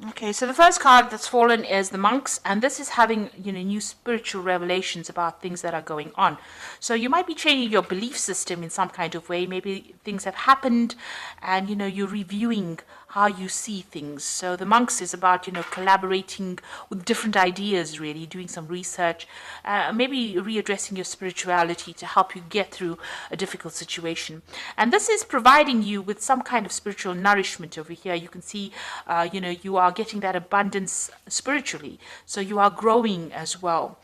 Okay, so the first card that's fallen is the monks, and this is having, new spiritual revelations about things that are going on. So you might be changing your belief system in some kind of way. Maybe things have happened, and you're reviewing how you see things. So the monks is about collaborating with different ideas, really doing some research, maybe readdressing your spirituality to help you get through a difficult situation. And this is providing you with some kind of spiritual nourishment over here. You can see, you are getting that abundance spiritually. So you are growing as well.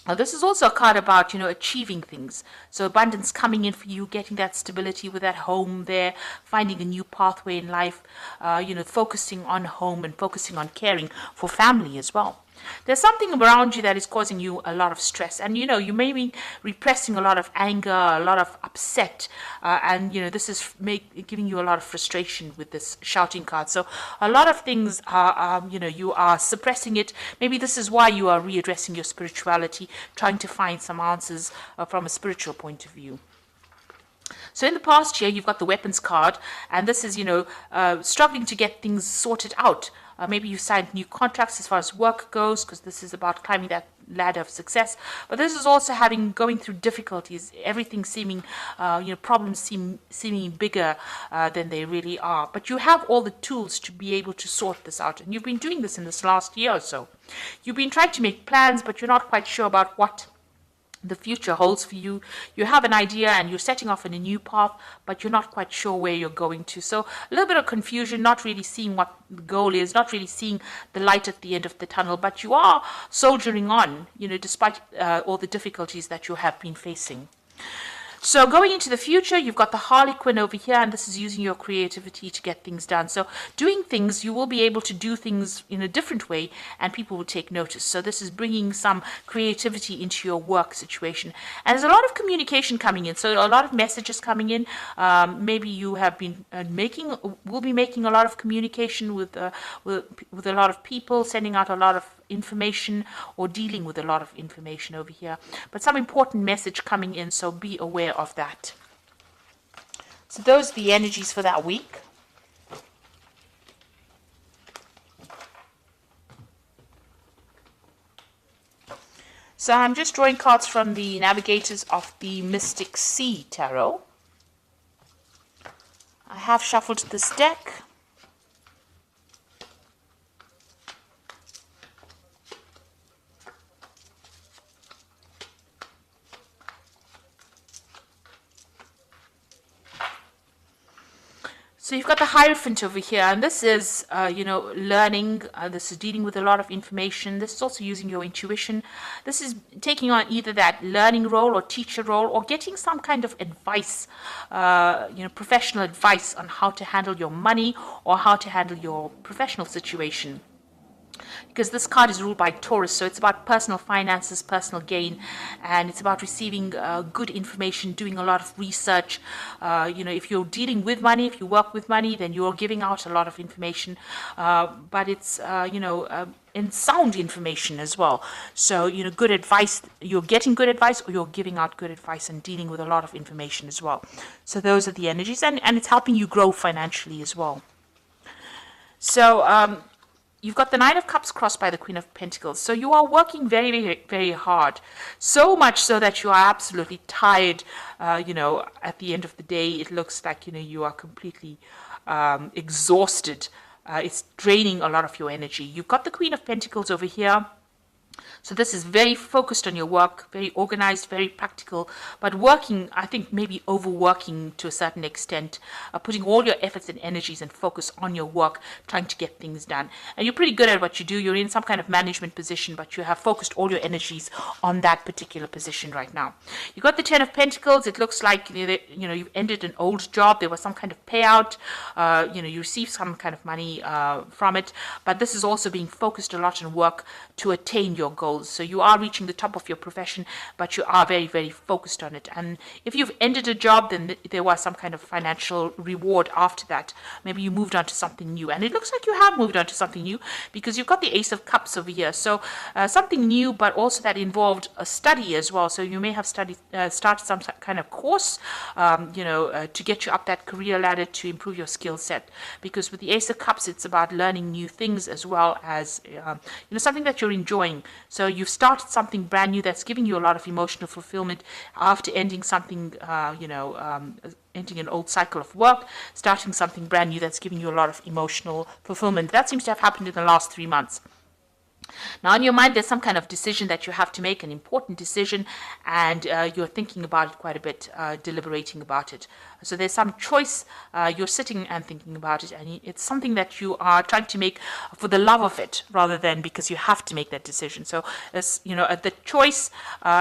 Now, this is also a card about, achieving things. So abundance coming in for you, getting that stability with that home there, finding a new pathway in life, focusing on home and focusing on caring for family as well. There's something around you that is causing you a lot of stress, and you may be repressing a lot of anger, a lot of upset, and this is giving you a lot of frustration with this shouting card. So a lot of things are, you are suppressing it. Maybe this is why you are readdressing your spirituality, trying to find some answers from a spiritual point of view. So in the past year, you've got the weapons card, and this is, struggling to get things sorted out. Maybe you signed new contracts as far as work goes, because this is about climbing that ladder of success. But this is also going through difficulties, everything seeming, problems seeming bigger than they really are. But you have all the tools to be able to sort this out. And you've been doing this in this last year or so. You've been trying to make plans, but you're not quite sure about what the future holds for you. You have an idea and you're setting off in a new path, but you're not quite sure where you're going to. So a little bit of confusion, not really seeing what the goal is, not really seeing the light at the end of the tunnel, but you are soldiering on, despite all the difficulties that you have been facing. So going into the future, you've got the Harlequin over here, and this is using your creativity to get things done. So doing things, you will be able to do things in a different way, and people will take notice. So this is bringing some creativity into your work situation. And there's a lot of communication coming in, so a lot of messages coming in. Maybe you have been will be making a lot of communication with a lot of people, sending out a lot of information or dealing with a lot of information over here, but some important message coming in, so be aware of that. So those are the energies for that week. So I'm just drawing cards from the Navigators of the Mystic Sea Tarot. I have shuffled this deck. So you've got the Hierophant over here, and this is, learning. This is dealing with a lot of information. This is also using your intuition. This is taking on either that learning role or teacher role, or getting some kind of advice, professional advice on how to handle your money or how to handle your professional situation. Because this card is ruled by Taurus, so it's about personal finances, personal gain, and it's about receiving good information, doing a lot of research. If you're dealing with money, if you work with money, then you're giving out a lot of information, but it's, in sound information as well. So, good advice, you're getting good advice, or you're giving out good advice and dealing with a lot of information as well. So those are the energies, and it's helping you grow financially as well. So, you've got the Nine of Cups crossed by the Queen of Pentacles. So you are working very, very, very hard. So much so that you are absolutely tired. At the end of the day, it looks like, you are completely exhausted. It's draining a lot of your energy. You've got the Queen of Pentacles over here. So this is very focused on your work, very organized, very practical, but working, I think maybe overworking to a certain extent, putting all your efforts and energies and focus on your work, trying to get things done. And you're pretty good at what you do. You're in some kind of management position, but you have focused all your energies on that particular position right now. You got the Ten of Pentacles. It looks like, you've ended an old job. There was some kind of payout. You received some kind of money from it, but this is also being focused a lot on work to attain your goals. So you are reaching the top of your profession, but you are very, very focused on it. And if you've ended a job, then there was some kind of financial reward after that. Maybe you moved on to something new. And it looks like you have moved on to something new because you've got the Ace of Cups over here. So something new, but also that involved a study as well. So you may have started some kind of course, to get you up that career ladder to improve your skill set. Because with the Ace of Cups, it's about learning new things as well as something that you're enjoying. So you've started something brand new that's giving you a lot of emotional fulfillment after ending something, ending an old cycle of work, starting something brand new that's giving you a lot of emotional fulfillment. That seems to have happened in the last 3 months. Now, in your mind, there's some kind of decision that you have to make, an important decision, and you're thinking about it quite a bit, deliberating about it. So there's some choice, you're sitting and thinking about it, and it's something that you are trying to make for the love of it, rather than because you have to make that decision. So, the choice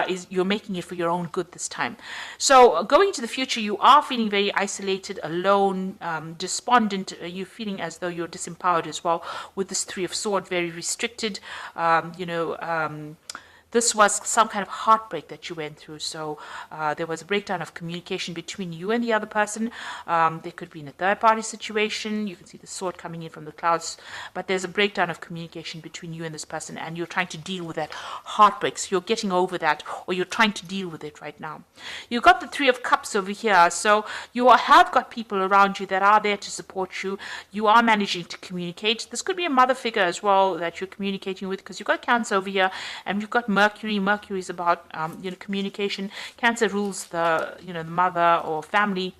is you're making it for your own good this time. So going into the future, you are feeling very isolated, alone, despondent. You're feeling as though you're disempowered as well with this Three of Swords, very restricted. This was some kind of heartbreak that you went through. So there was a breakdown of communication between you and the other person. There could be in a third-party situation. You can see the sword coming in from the clouds. But there's a breakdown of communication between you and this person, and you're trying to deal with that heartbreak. So you're getting over that, or you're trying to deal with it right now. You've got the Three of Cups over here. So you have got people around you that are there to support you. You are managing to communicate. This could be a mother figure as well that you're communicating with, because you've got Cancer over here, and you've got Mercury. Mercury is about communication. Cancer rules the the mother or family.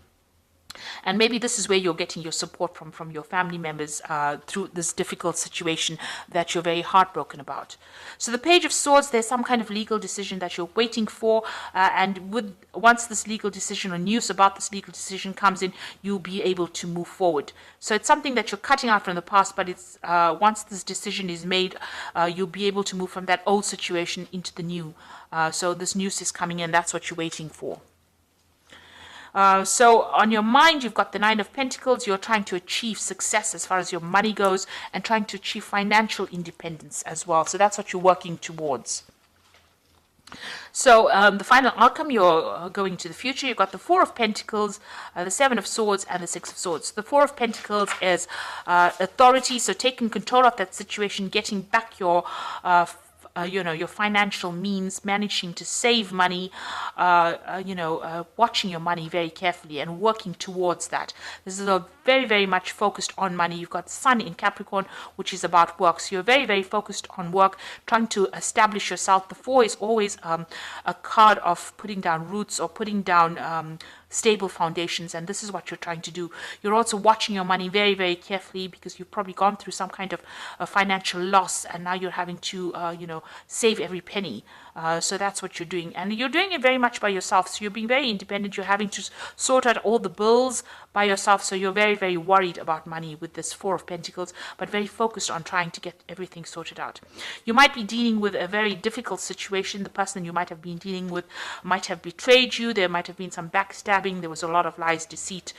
And maybe this is where you're getting your support from your family members through this difficult situation that you're very heartbroken about. So the Page of Swords, there's some kind of legal decision that you're waiting for, and once this legal decision or news about this legal decision comes in, you'll be able to move forward. So it's something that you're cutting out from the past, but it's once this decision is made, you'll be able to move from that old situation into the new. So this news is coming in. That's what you're waiting for. So on your mind, you've got the Nine of Pentacles. You're trying to achieve success as far as your money goes, and trying to achieve financial independence as well. So that's what you're working towards. So the final outcome, you're going to the future. You've got the Four of Pentacles, the Seven of Swords, and the Six of Swords. The Four of Pentacles is authority, so taking control of that situation, getting back your your financial means, managing to save money, watching your money very carefully and working towards that. This is a very, very much focused on money. You've got Sun in Capricorn, which is about work. So you're very, very focused on work, trying to establish yourself. The Four is always a card of putting down roots or putting down stable foundations, and this is what you're trying to do. You're also watching your money very, very carefully, because you've probably gone through some kind of financial loss, and now you're having to save every penny. So that's what you're doing, and you're doing it very much by yourself. So you're being very independent. You're having to sort out all the bills by yourself. So you're very, very worried about money with this Four of Pentacles, but very focused on trying to get everything sorted out. You might be dealing with a very difficult situation. The person you might have been dealing with might have betrayed you. There might have been some backstabbing. There was a lot of lies, deceit,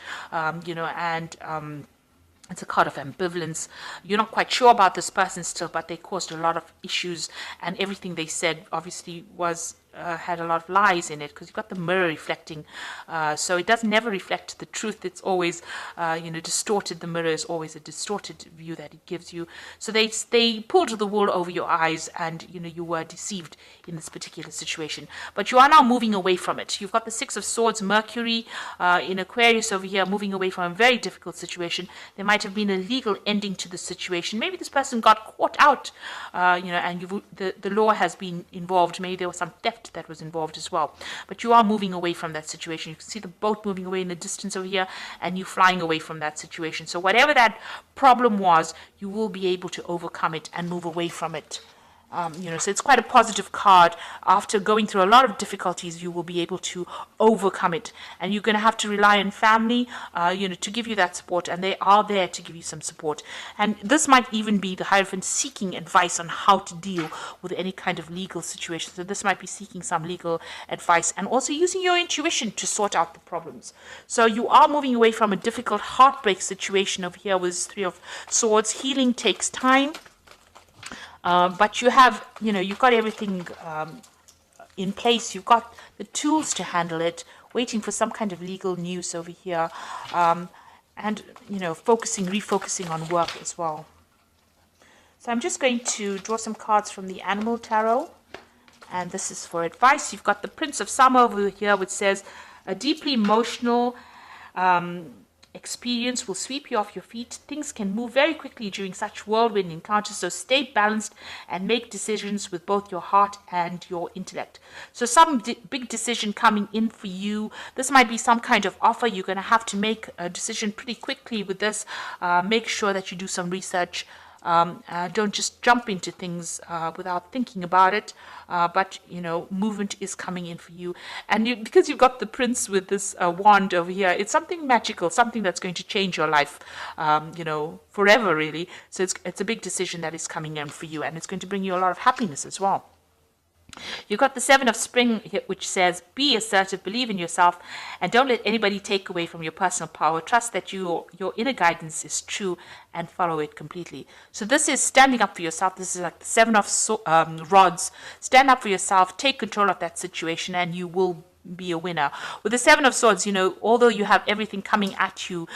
it's a card of ambivalence. You're not quite sure about this person still, but they caused a lot of issues, and everything they said obviously was had a lot of lies in it, because you've got the mirror reflecting. So it does never reflect the truth. It's always, distorted. The mirror is always a distorted view that it gives you. So they pulled the wool over your eyes, and you were deceived in this particular situation. But you are now moving away from it. You've got the Six of Swords, Mercury in Aquarius over here, moving away from a very difficult situation. There might have been a legal ending to the situation. Maybe this person got caught out, and the law has been involved. Maybe there was some theft that was involved as well. But you are moving away from that situation. You can see the boat moving away in the distance over here, and you flying away from that situation. So whatever that problem was, you will be able to overcome it and move away from it. So it's quite a positive card. After going through a lot of difficulties, you will be able to overcome it, and you're going to have to rely on family, to give you that support, and they are there to give you some support. And this might even be the Hierophant seeking advice on how to deal with any kind of legal situation. So this might be seeking some legal advice, and also using your intuition to sort out the problems. So you are moving away from a difficult heartbreak situation over here with Three of Swords. Healing takes time. But you have, you've got everything in place. You've got the tools to handle it, waiting for some kind of legal news over here, and, refocusing on work as well. So I'm just going to draw some cards from the Animal Tarot, and this is for advice. You've got the Prince of Summer over here, which says, a deeply emotional experience will sweep you off your feet. Things can move very quickly during such whirlwind encounters, so stay balanced and make decisions with both your heart and your intellect. So some big decision coming in for you. This might be some kind of offer. You're going to have to make a decision pretty quickly with this. Make sure that you do some research. Don't just jump into things without thinking about it. But movement is coming in for you, and because you've got the Prince with this wand over here, it's something magical, something that's going to change your life, forever, really. So it's a big decision that is coming in for you, and it's going to bring you a lot of happiness as well. You've got the Seven of Spring, which says, be assertive, believe in yourself, and don't let anybody take away from your personal power. Trust that your inner guidance is true and follow it completely. So this is standing up for yourself. This is like the Seven of Rods. Stand up for yourself, take control of that situation, and you will be a winner. With the Seven of Swords, although you have everything coming at you,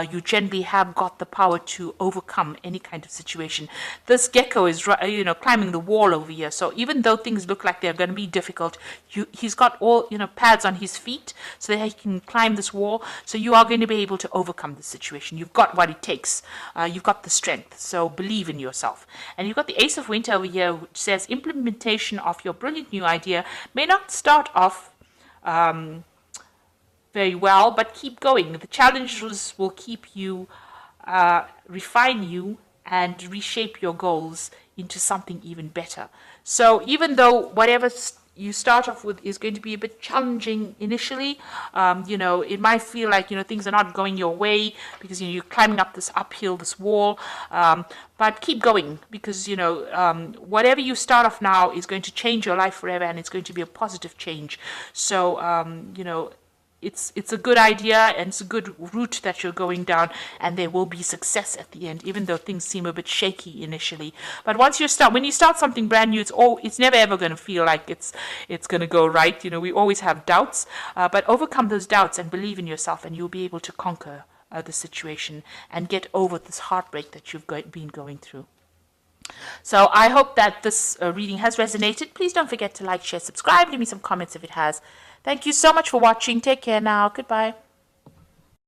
you generally have got the power to overcome any kind of situation. This gecko is, climbing the wall over here. So even though things look like they're going to be difficult, he's got all, pads on his feet so that he can climb this wall. So you are going to be able to overcome the situation. You've got what it takes. You've got the strength. So believe in yourself. And you've got the Ace of Winter over here, which says implementation of your brilliant new idea may not start off very well, but keep going. The challenges will keep you, refine you, and reshape your goals into something even better. So even though whatever you start off with is going to be a bit challenging initially, it might feel like, things are not going your way because, you're climbing up this uphill, this wall, but keep going because, whatever you start off now is going to change your life forever, and it's going to be a positive change. So, it's a good idea, and it's a good route that you're going down, and there will be success at the end, even though things seem a bit shaky initially. But when you start something brand new, it's never ever going to feel like it's going to go right. We always have doubts, but overcome those doubts and believe in yourself, and you'll be able to conquer the situation and get over this heartbreak that you've been going through. So I hope that this reading has resonated. Please don't forget to like, share, subscribe. Leave me some comments if it has. Thank you so much for watching. Take care now. Goodbye.